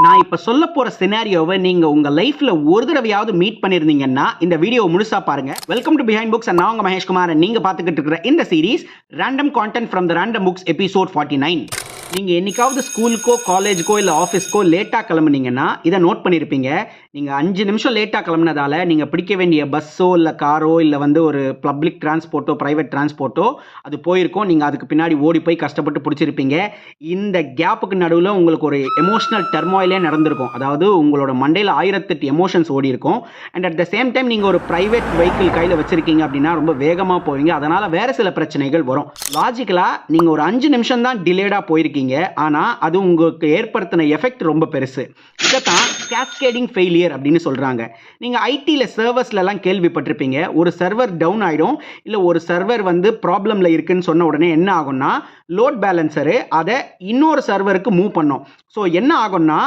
நான் இப்ப சொல்ல போற சினாரியோவை நீங்க உங்க லைஃப்ல ஒரு தடவையாவது மீட் பண்ணிருந்தீங்கன்னா இந்த வீடியோவை முழுசா பாருங்க. Welcome to behind books and நான் உங்க மகேஷ்குமார். நீங்க பாத்துக்கிட்டு இருக்கிற இந்த series random content from the random books episode 49. நீங்க என்னைக்காவது ஸ்கூலுக்கோ காலேஜுக்கோ இல்ல ஆஃபீஸ்க்கோ லேட்டா கிளம்புனீங்கன்னா இதை நோட் பண்ணிருப்பீங்க. நீங்க 5 நிமிஷம் லேட்டா கிளம்புனதால நீங்க பிடிக்க வேண்டிய பஸ்ஸோ இல்ல காரோ இல்ல ஒரு பப்ளிக் டிரான்ஸ்போர்ட்டோ பிரைவேட் டிரான்ஸ்போர்ட்டோ அது போயிருக்கோம். நீங்க அதுக்கு பின்னாடி ஓடி போய் கஷ்டப்பட்டு பிடிச்சிருப்பீங்க. இந்த கேப்புக்கு நடுவில் உங்களுக்கு ஒரு எமோஷனல் டர்மாயிலே நடந்திருக்கும். அதாவது உங்களோட மண்டையில் 1008 எமோஷன்ஸ் ஓடி இருக்கும். And at the same time நீங்கள் ஒரு ப்ரைவேட் வெஹிக்கிள் கையில் வச்சிருக்கீங்க அப்படின்னா ரொம்ப வேகமாக போவீங்க. அதனால் வேறு சில பிரச்சனைகள் வரும். லாஜிக்கலாக நீங்கள் ஒரு 5 நிமிஷம் தான் டிலேடாக போயிருக்கீங்க, ஆனால் அது உங்களுக்கு ஏற்படுத்தின எஃபெக்ட் ரொம்ப பெருசு. இதைத்தான் கேஸ்கேடிங் ஃபெயிலியர் அப்படின்னு சொல்கிறாங்க. நீங்கள் ஐடியில் சர்வர்ஸ்லாம் கேள்விப்பட்டிருப்பீங்க. ஒரு சர்வர் டவுன் ஆகிடும், இல்லை ஒரு சர்வர் ப்ராப்ளமில் இருக்குன்னு சொன்ன உடனே என்ன ஆகும்னா லோட் பேலன்சரு அதை இன்னொரு சர்வருக்கு மூவ் பண்ணும். ஸோ என்ன ஆகும்னா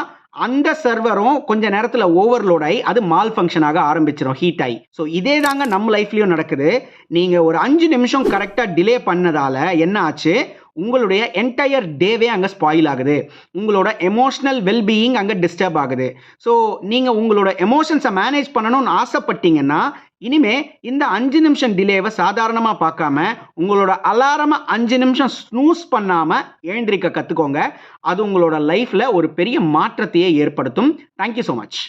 அந்த சர்வரும் கொஞ்ச நேரத்தில் ஓவர்லோட் ஆகி அது மால் ஃபங்க்ஷன் ஆக ஆரம்பிச்சிடும், ஹீட் ஆகி. ஸோ இதே தாங்க நம்ம லைஃப்லையும் நடக்குது. நீங்கள் ஒரு 5 நிமிஷம் கரெக்டாக டிலே பண்ணதால என்ன ஆச்சு, உங்களுடைய என்டையர் டேவே அங்கே ஸ்பாயில் ஆகுது. உங்களோட எமோஷனல் வெல்பீயிங் அங்கே டிஸ்டர்ப் ஆகுது. ஸோ நீங்கள் உங்களோட எமோஷன்ஸை மேனேஜ் பண்ணணும்னு ஆசைப்பட்டீங்கன்னா இனிமே இந்த 5 நிமிஷம் டிலேவை சாதாரணமாக பார்க்காம உங்களோட அலாரமை 5 நிமிஷம் ஸ்னூஸ் பண்ணாமல் எழுந்திரிக்க கற்றுக்கோங்க. அது உங்களோட லைஃப்பில் ஒரு பெரிய மாற்றத்தையே ஏற்படுத்தும். Thank you so much.